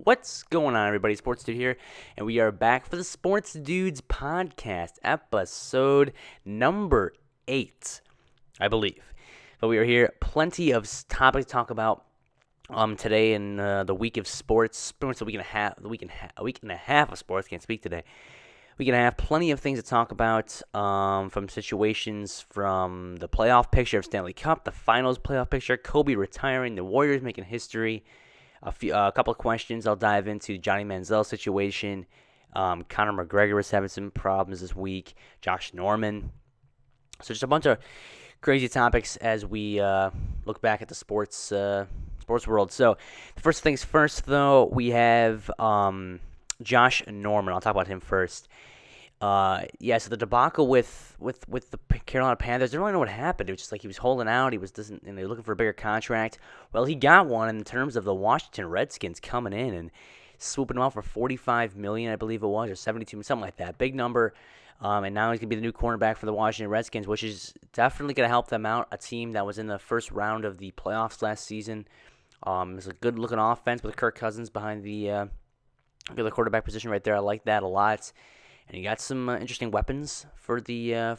What's going on, everybody? Sports Dude here, and we are back for the Sports Dudes podcast, episode number 8, I believe. But we are here, plenty of topics to talk about today in the week of sports. Pretty much a week and a half of sports. Can't speak today. We can have plenty of things to talk about, from situations from the playoff picture of Stanley Cup, the finals playoff picture, Kobe retiring, the Warriors making history. A couple of questions I'll dive into. Johnny Manziel's situation. Conor McGregor was having some problems this week. Josh Norman. So just a bunch of crazy topics as we look back at the sports world. So first things first, though, we have Josh Norman. I'll talk about him first. So the debacle with the Carolina Panthers, I don't really know what happened. It was just like he was holding out. He was looking for a bigger contract. Well, he got one in terms of the Washington Redskins coming in and swooping him out for $45 million, I believe it was, or $72, something like that. Big number. And now he's going to be the new cornerback for the Washington Redskins, which is definitely going to help them out. A team that was in the first round of the playoffs last season. It's a good-looking offense with Kirk Cousins behind the quarterback position right there. I like that a lot. And you got some interesting weapons for the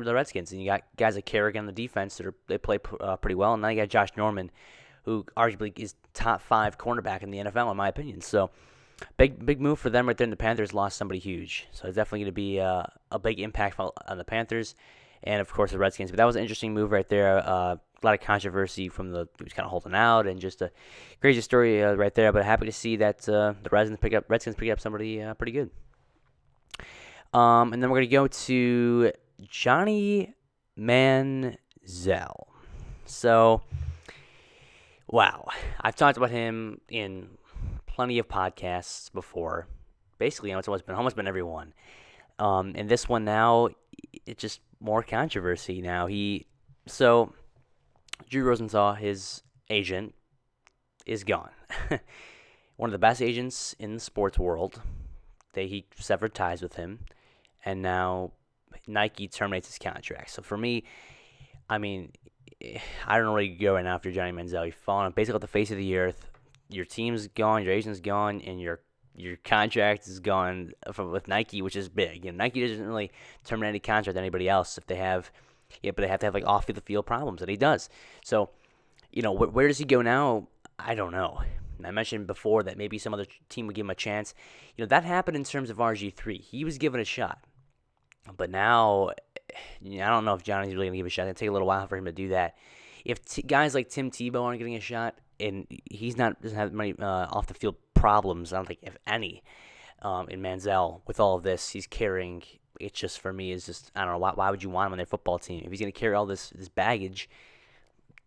Redskins. And you got guys like Kerrigan on the defense they play pretty well. And now you got Josh Norman, who arguably is top 5 cornerback in the NFL, in my opinion. So big move for them right there. And the Panthers lost somebody huge. So it's definitely going to be a big impact on the Panthers and, of course, the Redskins. But that was an interesting move right there. A lot of controversy from he was kind of holding out, and just a crazy story right there. But happy to see that the Redskins pick up somebody pretty good. And then we're going to go to Johnny Manziel. So, wow. I've talked about him in plenty of podcasts before. Basically, it's almost been every one. And this one now, it's just more controversy now. Drew Rosenthal, his agent, is gone. One of the best agents in the sports world. He severed ties with him. And now Nike terminates his contract. So for me, I mean, I don't know where you go right now after Johnny Manziel. You've fallen basically off the face of the earth. Your team's gone, your agent's gone, and your contract is gone with Nike, which is big. Nike doesn't really terminate any contract with anybody else but they have to have like off the field problems, and he does. So, where does he go now? I don't know. I mentioned before that maybe some other team would give him a chance. That happened in terms of RG3. He was given a shot. But now, I don't know if Johnny's really going to give a shot. It's going to take a little while for him to do that. If guys like Tim Tebow aren't getting a shot, and doesn't have many off-the-field problems, I don't think, if any, in Manziel, with all of this he's carrying, it just, for me, is just, I don't know, why would you want him on their football team? If he's going to carry all this baggage,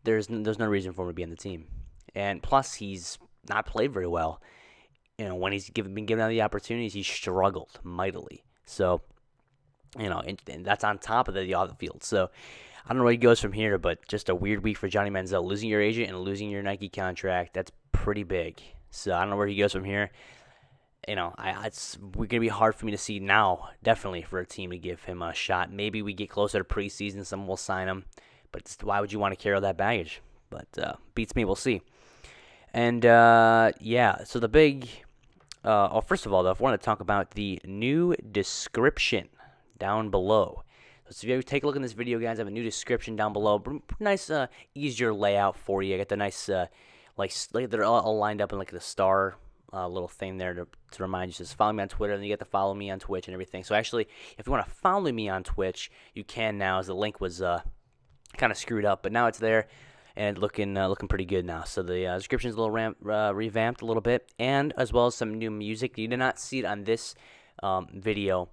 there's no reason for him to be on the team. And plus, he's not played very well. When he's been given the opportunities, he's struggled mightily. So, and that's on top of the other field. So, I don't know where he goes from here, but just a weird week for Johnny Manziel. Losing your agent and losing your Nike contract, that's pretty big. So, I don't know where he goes from here. It's going to be hard for me to see now, definitely, for a team to give him a shot. Maybe we get closer to preseason, someone will sign him. But why would you want to carry all that baggage? But beats me, we'll see. And, so the big... first of all, though, if I want to talk about the new description down below. So if you take a look in this video, guys, I have a new description down below. Nice, easier layout for you. I got the nice, they're all lined up in like the star little thing there to remind you. Just follow me on Twitter, and then you get to follow me on Twitch and everything. So actually, if you want to follow me on Twitch, you can now, as the link was kind of screwed up, but now it's there. And looking pretty good now. So the description is a little revamped a little bit, and as well as some new music. You did not see it on this video,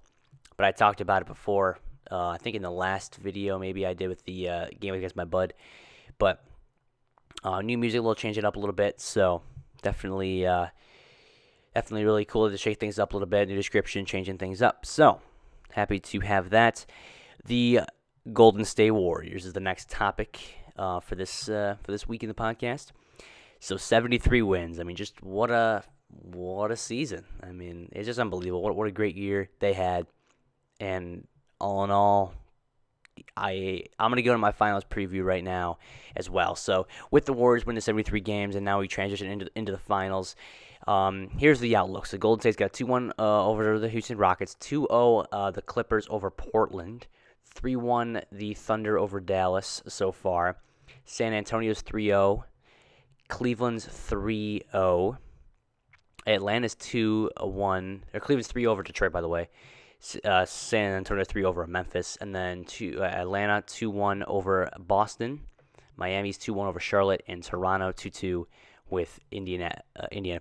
but I talked about it before. I think in the last video maybe I did with the game against my bud. But new music, we'll change it up a little bit. So definitely really cool to shake things up a little bit. New description, changing things up. So happy to have that. The Golden State Warriors is the next topic for this week in the podcast. So 73 wins. I mean, just what a season. I mean, it's just unbelievable. What a great year they had. And all in all, I'm gonna go to my finals preview right now as well. So with the Warriors winning 73 games, and now we transition into the finals. Here's the outlook. So Golden State's got 2-1 over the Houston Rockets, 2-0 the Clippers over Portland, 3-1 the Thunder over Dallas so far. San Antonio's 3-0, Cleveland's 3-0. Atlanta's 2-1. Or Cleveland's 3 over Detroit, by the way. San Antonio 3 over Memphis, and then Atlanta 2-1 over Boston. Miami's 2-1 over Charlotte, and Toronto 2-2 with Indiana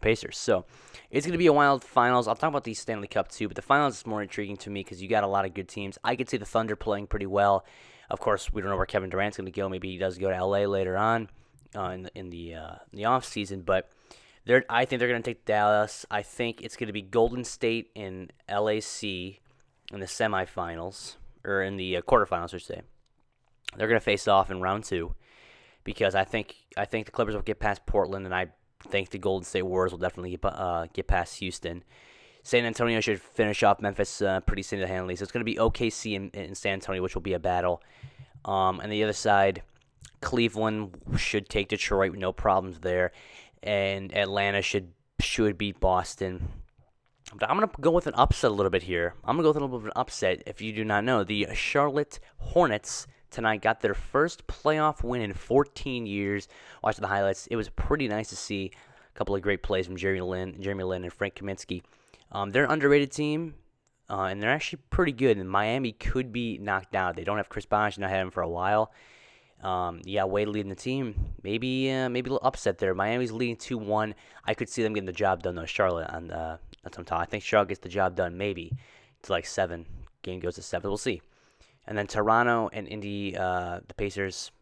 Pacers. So it's going to be a wild finals. I'll talk about the Stanley Cup too, but the finals is more intriguing to me because you got a lot of good teams. I could see the Thunder playing pretty well. Of course, we don't know where Kevin Durant's going to go. Maybe he does go to LA later on in the off season, but I think they're going to take Dallas. I think it's going to be Golden State and LAC in the semifinals, or in the quarterfinals, I should say. They're going to face off in round 2 because I think the Clippers will get past Portland, and I think the Golden State Warriors will definitely get past Houston. San Antonio should finish off Memphis pretty single-handedly. So it's going to be OKC and San Antonio, which will be a battle. On the other side, Cleveland should take Detroit with no problems there, and Atlanta should beat Boston. But I'm going to go with an upset a little bit here. I'm going to go with a little bit of an upset. If you do not know, the Charlotte Hornets tonight got their first playoff win in 14 years. Watching the highlights, it was pretty nice to see a couple of great plays from Jeremy Lin and Frank Kaminsky. They're an underrated team, and they're actually pretty good. And Miami could be knocked out. They don't have Chris Bosh, not had him for a while. Wade leading the team. Maybe a little upset there. Miami's leading 2-1. I could see them getting the job done, though. Charlotte, and that's what I'm talking. I think Charlotte gets the job done. Maybe it's like 7. Game goes to 7. We'll see. And then Toronto and Indy, the Pacers.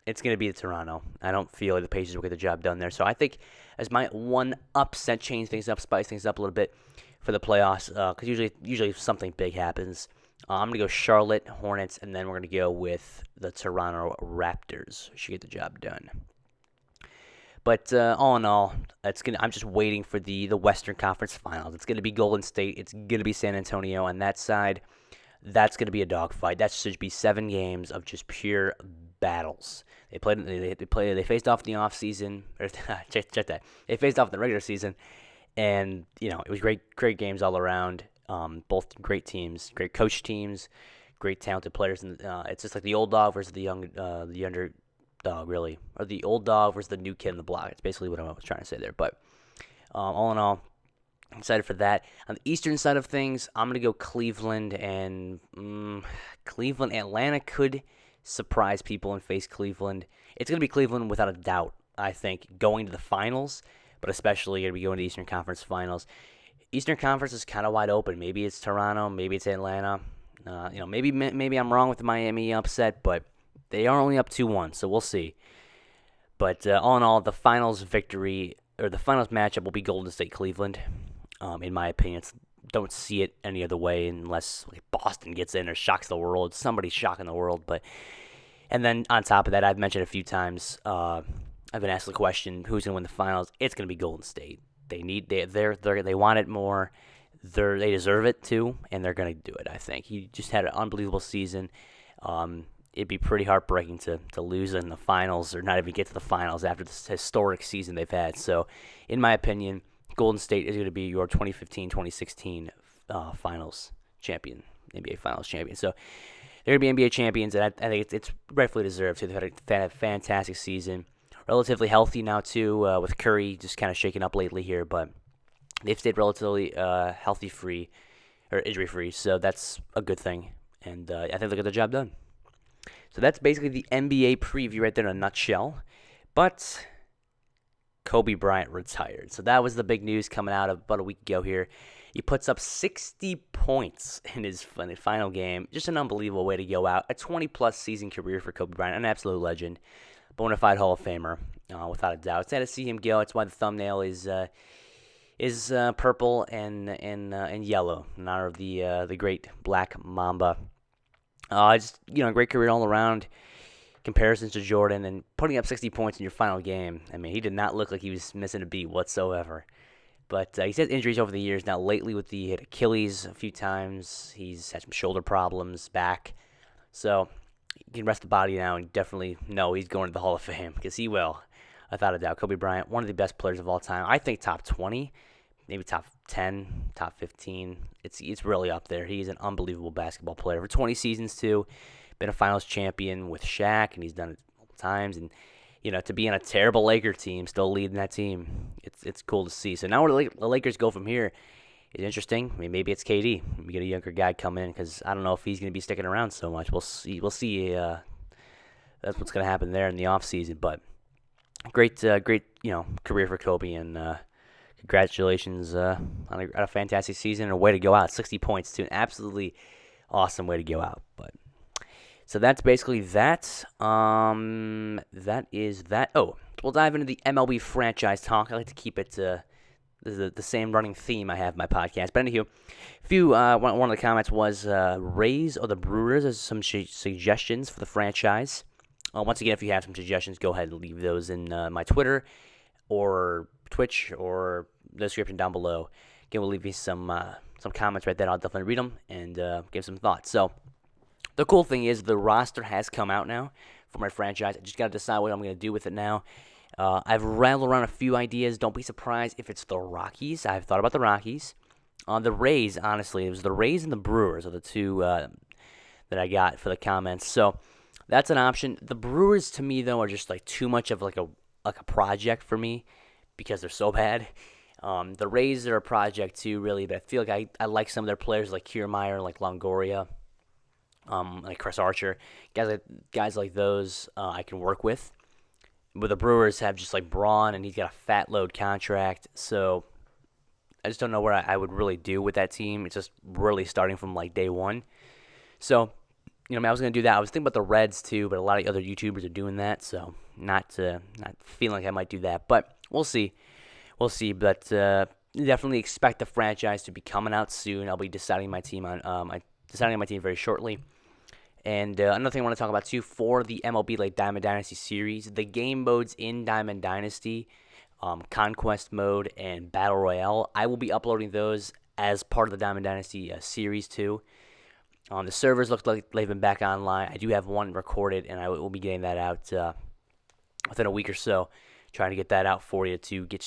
It's going to be the Toronto. I don't feel like the Pacers will get the job done there. So I think as my one upset, change things up, spice things up a little bit for the playoffs, because usually something big happens. I'm going to go Charlotte Hornets, and then we're going to go with the Toronto Raptors. Should get the job done. But all in all, I'm just waiting for the Western Conference Finals. It's going to be Golden State. It's going to be San Antonio. On that side, that's going to be a dogfight. That should be 7 games of just pure battles. They faced off in the off season. Check that. They faced off in the regular season, and it was great games all around. Both great teams, great coach teams, great talented players. And it's just like the old dog versus the underdog, really, or the old dog versus the new kid in the block. It's basically what I was trying to say there. But all in all, I'm excited for that. On the Eastern side of things, I'm gonna go Cleveland and Atlanta could surprise people and face Cleveland. It's gonna be Cleveland without a doubt. I think going to the finals, but especially gonna be going to the Eastern Conference Finals. Eastern Conference is kind of wide open. Maybe it's Toronto, maybe it's Atlanta. Maybe I'm wrong with the Miami upset, but they are only up 2-1, so we'll see. But all in all, the finals victory or the finals matchup will be Golden State Cleveland. In my opinion, don't see it any other way unless Boston gets in or shocks the world. Somebody's shocking the world, and then on top of that, I've mentioned a few times. I've been asked the question, who's going to win the finals? It's going to be Golden State. They want it more. They deserve it too, and they're going to do it. I think he just had an unbelievable season. It'd be pretty heartbreaking to lose in the finals or not even get to the finals after this historic season they've had. So, in my opinion, Golden State is going to be your 2015-2016 finals champion, NBA finals champion. So they're going to be NBA champions, and I think it's rightfully deserved too. They've had a fantastic season. Relatively healthy now too, with Curry just kind of shaken up lately here, but they've stayed relatively healthy-free or injury-free, so that's a good thing, and I think they'll get the job done. So that's basically the NBA preview right there in a nutshell. But Kobe Bryant retired, so that was the big news coming out of about a week ago here. He puts up 60 points in his final game. Just an unbelievable way to go out. A 20-plus season career for Kobe Bryant, an absolute legend. Bona fide Hall of Famer, without a doubt. Sad to see him go. It's why the thumbnail is purple and yellow in honor of the great Black Mamba. Just great career all around. Comparisons to Jordan and putting up 60 points in your final game. I mean, he did not look like he was missing a beat whatsoever. But he's had injuries over the years. Now lately, he hit Achilles a few times. He's had some shoulder problems, back. So He can rest the body now and definitely know he's going to the Hall of Fame because he will, without a doubt. Kobe Bryant, one of the best players of all time. I think top 20, maybe top 10, top 15. It's really up there. He's an unbelievable basketball player for 20 seasons too. Been a Finals champion with Shaq, and he's done it multiple times. And to be on a terrible Laker team, still leading that team, it's cool to see. So now where the Lakers go from here is interesting. I mean, maybe it's KD. We get a younger guy come in because I don't know if he's going to be sticking around so much. We'll see. We'll see. That's what's going to happen there in the offseason. But great career for Kobe, and congratulations on a fantastic season and a way to go out. 60 points too, an absolutely awesome way to go out. But so that's basically that. That is that. Oh, we'll dive into the MLB franchise talk. I like to keep it the same running theme I have in my podcast. But anywho, one of the comments was Rays or the Brewers. There's some suggestions for the franchise. Once again, if you have some suggestions, go ahead and leave those in my Twitter or Twitch or the description down below. Again, we'll leave you some comments right there. I'll definitely read them and give some thoughts. So the cool thing is the roster has come out now for my franchise. I just got to decide what I'm going to do with it now. I've rattled around a few ideas. Don't be surprised if it's the Rockies. I've thought about the Rockies. The Rays, honestly, it was the Rays and the Brewers are the two that I got for the comments. So that's an option. The Brewers, to me, though, are just like too much of like a project for me because they're so bad. The Rays are a project too, really, but I feel like I like some of their players like Kiermaier, like Longoria, like Chris Archer, guys like those I can work with. But the Brewers have just like Braun, and he's got a fat load contract, so I just don't know what I would really do with that team. It's just really starting from like day one. So, I was going to do that. I was thinking about the Reds too, but a lot of other YouTubers are doing that, so not feeling like I might do that. But we'll see. We'll see. But definitely expect the franchise to be coming out soon. I'll be deciding my team on my team very shortly. And another thing I want to talk about too for the MLB like Diamond Dynasty series, the game modes in Diamond Dynasty, Conquest mode and Battle Royale. I will be uploading those as part of the Diamond Dynasty series too. The servers look like they've been back online. I do have one recorded, and I will be getting that out within a week or so. Trying to get that out for you to get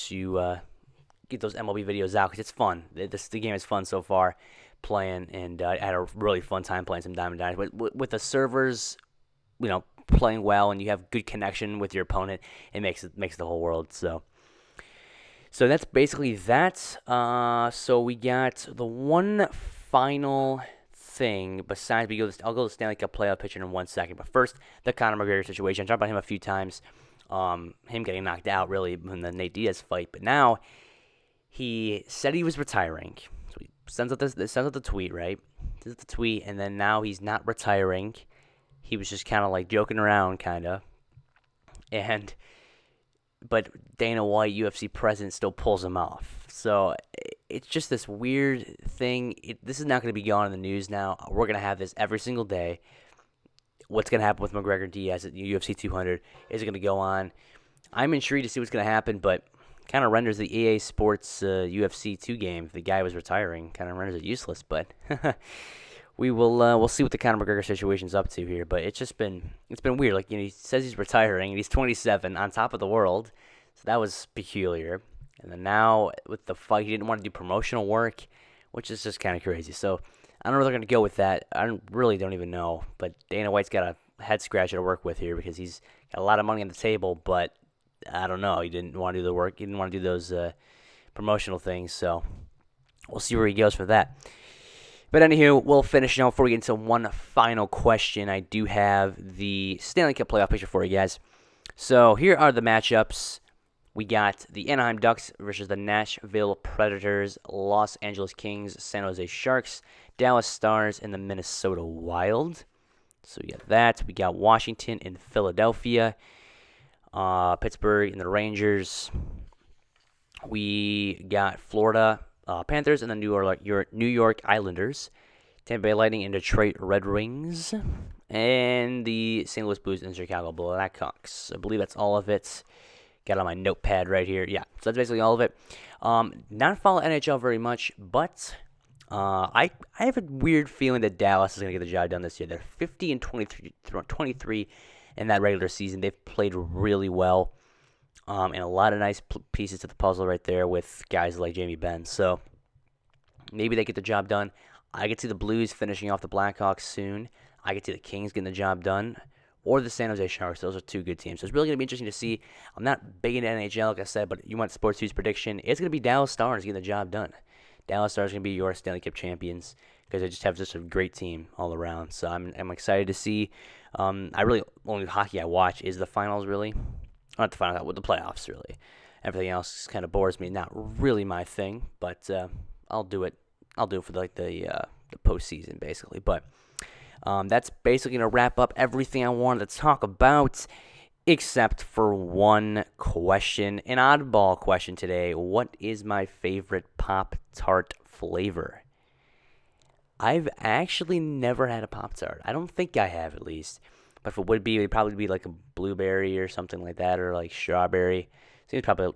those MLB videos out because it's fun. The game is fun so far playing, and I had a really fun time playing some Diamond Dynasty. With the servers, playing well, and you have good connection with your opponent, it makes the whole world. So that's basically that. So we got the one final thing besides I'll go to Stanley Cup playoff picture in 1 second. But first, the Conor McGregor situation. I talked about him a few times. Him getting knocked out really in the Nate Diaz fight, but now he said he was retiring. So he sends out the tweet, right? Sends out the tweet, and then now he's not retiring. He was just kind of like joking around, kind of. But Dana White, UFC president, still pulls him off. So it's just this weird thing. This is not going to be going in the news now. We're going to have this every single day. What's going to happen with McGregor Diaz at UFC 200? Is it going to go on? I'm intrigued to see what's going to happen, but kind of renders the EA Sports UFC 2 game, if the guy was retiring, kind of renders it useless. But we'll see what the Conor McGregor situation's up to here. But it's been weird. Like, he says he's retiring, and he's 27, on top of the world. So that was peculiar. And then now with the fight, he didn't want to do promotional work, which is just kind of crazy. So I don't know where they're going to go with that. I really don't even know. But Dana White's got a head scratcher to work with here because he's got a lot of money on the table. But I don't know. He didn't want to do the work. He didn't want to do those promotional things. So we'll see where he goes for that. But anywho, we'll finish now before we get into one final question. I do have the Stanley Cup playoff picture for you guys. So here are the matchups. We got the Anaheim Ducks versus the Nashville Predators, Los Angeles Kings, San Jose Sharks, Dallas Stars, and the Minnesota Wild. So we got that. We got Washington and Philadelphia, Pittsburgh and the Rangers. We got Florida Panthers and the New York Islanders, Tampa Bay Lightning and Detroit Red Wings, and the St. Louis Blues and Chicago Blackhawks. I believe that's all of it. Got on my notepad right here. Yeah, so that's basically all of it. Not follow NHL very much, but I have a weird feeling that Dallas is going to get the job done this year. They're 50 and 23 in that regular season. They've played really well, and a lot of nice pieces to the puzzle right there with guys like Jamie Benn. So maybe they get the job done. I could see the Blues finishing off the Blackhawks soon. I could see the Kings getting the job done, or the San Jose Sharks. Those are two good teams. So it's really going to be interesting to see. I'm not big into NHL, like I said, but you want Sportsduude's prediction. It's going to be Dallas Stars getting the job done. Dallas Stars are going to be your Stanley Cup champions because they just have such a great team all around. So I'm excited to see. Only hockey I watch is the finals, really. Not the finals, with the playoffs, really. Everything else kind of bores me. Not really my thing, but I'll do it. I'll do it for the postseason, basically. But that's basically going to wrap up everything I wanted to talk about, except for one question, an oddball question today. What is my favorite Pop-Tart flavor? I've actually never had a Pop-Tart. I don't think I have, at least. But if it would be, it'd probably be like a blueberry or something like that, or like strawberry.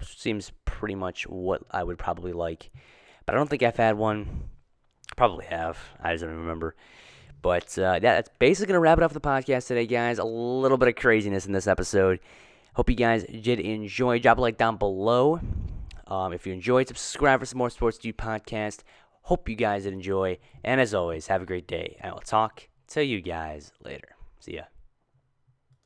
Seems pretty much what I would probably like. But I don't think I've had one. Probably have. I just don't remember. But that's basically going to wrap it up for the podcast today, guys. A little bit of craziness in this episode. Hope you guys did enjoy. Drop a like down below. If you enjoyed, subscribe for some more Sports Dude podcast. Hope you guys did enjoy. And as always, have a great day. I will talk to you guys later. See ya.